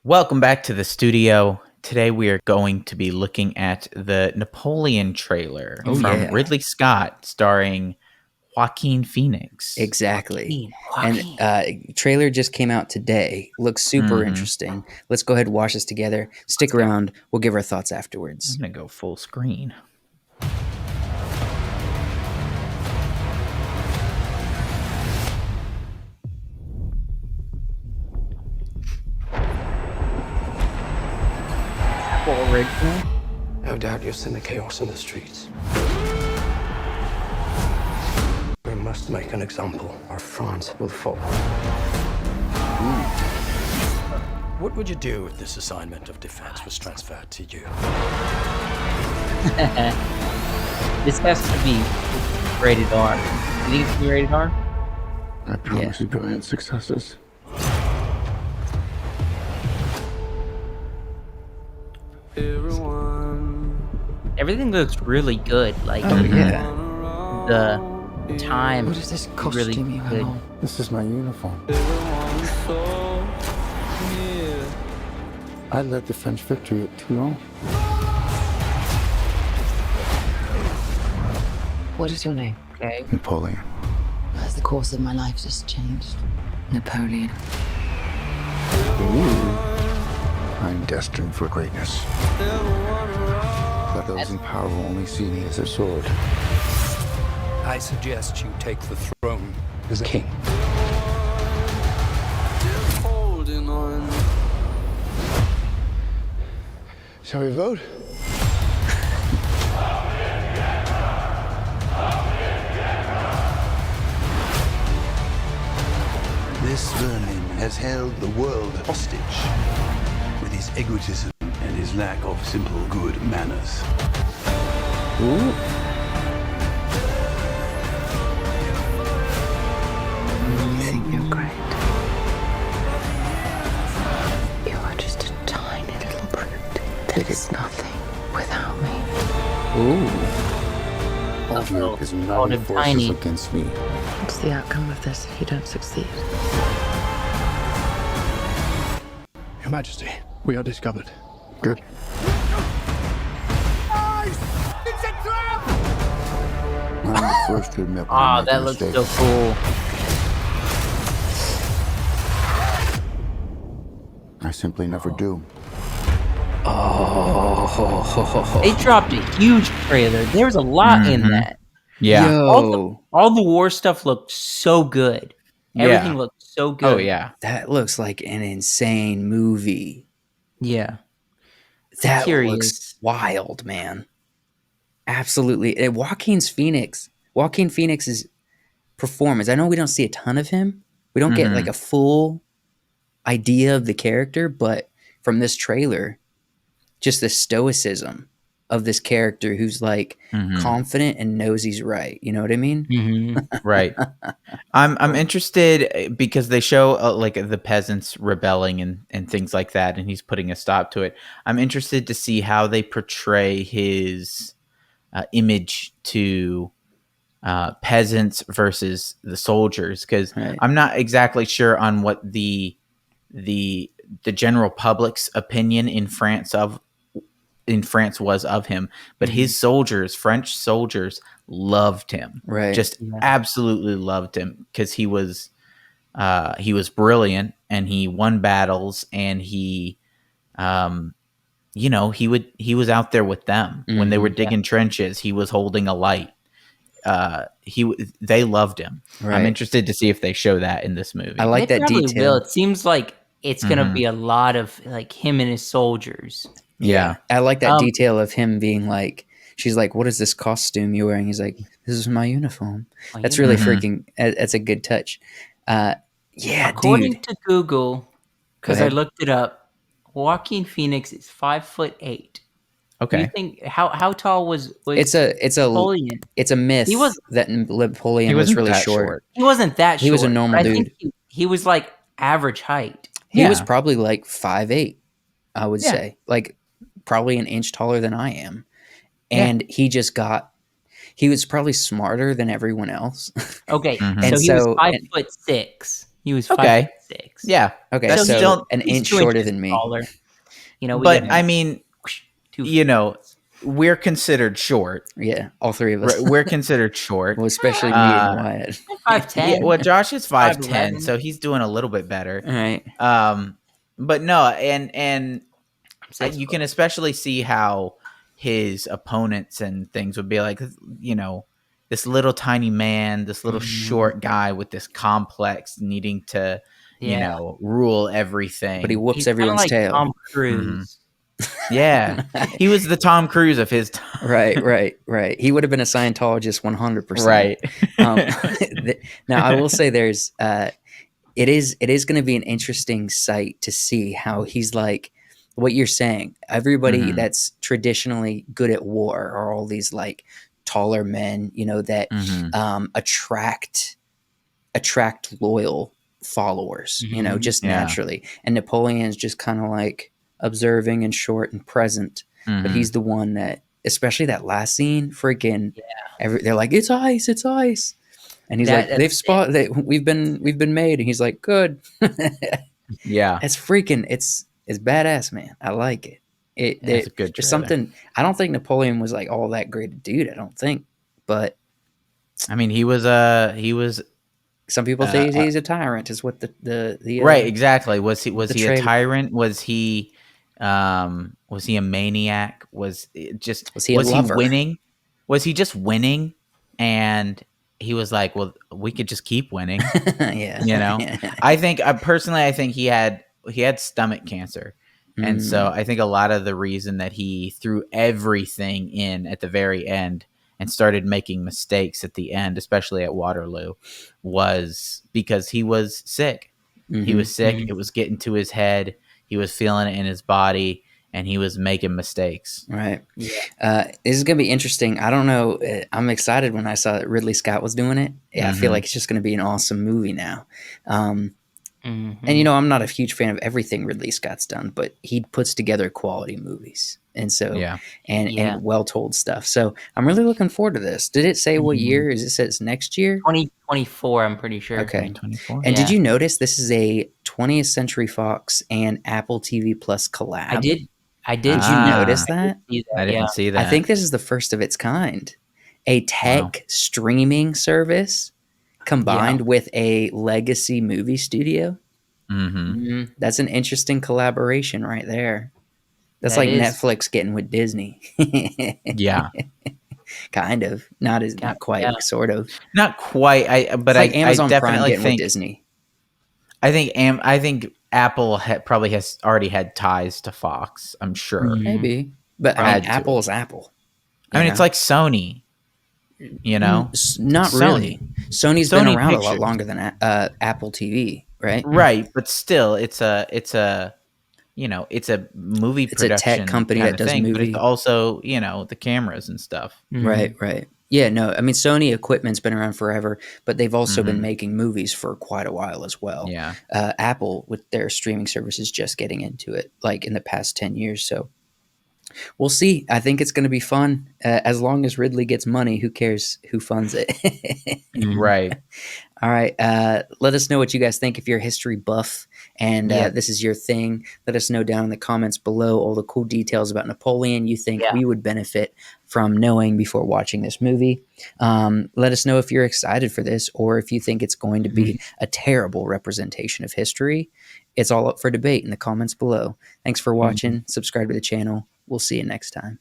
Welcome back to the studio. Today we are going to be looking at the Napoleon trailer Oh, from yeah. Ridley Scott starring Joaquin Phoenix. Exactly. Joaquin. And trailer just came out today. Looks super interesting. Let's go ahead and watch this together. Stick around. We'll give our thoughts I'm afterwards. going to go full screen. Original. No doubt you'll send the chaos in the streets. We must make an example, or France will fall. What would you do if this assignment of defense was transferred to you? This has to be rated R. You think it's be rated R? I promise you brilliant successes. Everything looks really good. Like Yeah. the time. What is this really costume you good. have? This is my uniform. I led the French victory at Toulon. What is your name? Okay. Napoleon. Has the course of my life just changed? Napoleon. I'm destined for greatness. But those in power will only see me as a sword. I suggest you take the throne as a king. Shall we vote? This vermin has held the world hostage with his egotism and his lack of simple good manners. You think you're great. You are just a tiny little brute that is nothing without me. All Europe is called united him forces Tiny. against me. What's the outcome of this if you don't succeed? Your Majesty, we are discovered. Good. I'm the first to admit when I Oh, make a that looks mistake. so cool. I simply never do. They dropped a huge trailer. There was a lot in that. Yeah. Yo, All the war stuff looked so good. Everything looked so good. Oh, yeah. that looks like an insane movie. Yeah. That Curious. looks wild, man. Absolutely. And Joaquin Phoenix's performance. I know we don't see a ton of him. We don't get like a full idea of the character, but from this trailer, just the stoicism of this character who's like confident and knows he's right. You know what I mean? Mm-hmm. Right. I'm interested because they show like the peasants rebelling and things like that, and he's putting a stop to it. I'm interested to see how they portray his image to peasants versus the soldiers, because Right. I'm not exactly sure on what the general public's opinion in France was of him, but his soldiers, French soldiers, loved him. Right. Just absolutely loved him because he was brilliant and he won battles, and he was out there with them when they were digging trenches. He was holding a light. They loved him. Right. I'm interested to see if they show that in this movie. I like They that probably detail. will. It seems like it's gonna be a lot of like him and his soldiers. Yeah. I like that detail of him being like, she's like, "What is this costume you're wearing?" He's like, "This is my uniform." That's really freaking. That's a good touch. Yeah, According dude. to Google, because I ahead. looked it up, Joaquin Phoenix is 5'8". Do you Okay. think how tall was It's a Napoleon? it's a myth He was- that Napoleon He was wasn't really that short. He wasn't that short. He was a normal but I think dude. he was like average height. He was Yeah. probably like 5'8", I would Yeah. say, like probably an inch taller than I am, and he was probably smarter than everyone else. Okay, And so he was so- 5'6". He was Okay. 5'6". Yeah. Okay, That's so still, an He's inch 2 shorter inches than me. taller. You know, we but got I mean, 2 you know, we're considered short. Yeah, all three of us. We're considered short. Well, especially me and Wyatt. 5'10". Yeah, well, Josh is 5'10", 5'11". so he's doing a little bit better. All right. But no, and I'm 6 you foot. can especially see how his opponents and things would be like, this little tiny man, this little short guy with this complex needing to, Yeah. rule everything. But he whoops He's kinda everyone's like tail. Tom Cruise. Yeah, he was the Tom Cruise of his time. Right. He would have been a Scientologist 100%. Right. Now, I will say there's it is going to be an interesting sight to see how he's like what you're saying. Everybody that's traditionally good at war are all these like taller men, that attract loyal followers, just Yeah. naturally. And Napoleon's just kind of like observing and short and present, but he's the one that, especially that last scene, freaking, they're like, it's ice, and he's like, they've spotted, we've been made, and he's like, good. Yeah. It's freaking, it's badass, man. I like it. It's a good There's trailer. something. I don't think Napoleon was like all that great a dude. I don't think, but I mean, he was some people think he's a tyrant. Is what the right, exactly. Was he a trailer- tyrant? Was he a maniac? Was he a lover? winning? Was he just winning? And he was like, well, we could just keep winning. Yeah, I think personally, I think he had stomach cancer. And so I think a lot of the reason that he threw everything in at the very end and started making mistakes at the end, especially at Waterloo, was because he was sick. He was sick. It was getting to his head. He was feeling it in his body, and he was making mistakes. Right. Yeah. This is gonna be interesting. I don't know. I'm excited when I saw that Ridley Scott was doing it. Yeah, I feel like it's just gonna be an awesome movie now. And I'm not a huge fan of everything Ridley Scott's done, but he puts together quality movies, and so and well told stuff. So I'm really looking forward to this. Did it say what year? Is it says next year? 2024, I'm pretty sure. Okay. 2024. And did you notice this is a 20th Century Fox and Apple TV Plus collab? I did. Did you notice that? I didn't see that. I think this is the first of its kind. A tech streaming service combined with a legacy movie studio. That's an interesting collaboration right there. That's like Netflix getting with Disney. Yeah. Kind of. Not quite, sort of. Not quite. But it's like Amazon I Prime definitely getting think with Disney. I think Apple probably has already had ties to Fox. I'm sure. Maybe. But I mean, Apple is Apple. I mean, it's like Sony. Not really. Sony's been around a lot longer than Apple TV, right? Right, but still, it's a movie It's a production tech company kind that of does thing, but movie. it's also the cameras and stuff. Right. Yeah, no, I mean, Sony equipment's been around forever, but they've also been making movies for quite a while as well. Yeah. Apple, with their streaming services, just getting into it, like in the past 10 years. So we'll see. I think it's going to be fun. As long as Ridley gets money, who cares who funds it? Right. All right. Let us know what you guys think if you're a history buff and this is your thing. Let us know down in the comments below all the cool details about Napoleon you think we would benefit from knowing before watching this movie. Let us know if you're excited for this or if you think it's going to be a terrible representation of history. It's all up for debate in the comments below. Thanks for watching. Subscribe to the channel. We'll see you next time.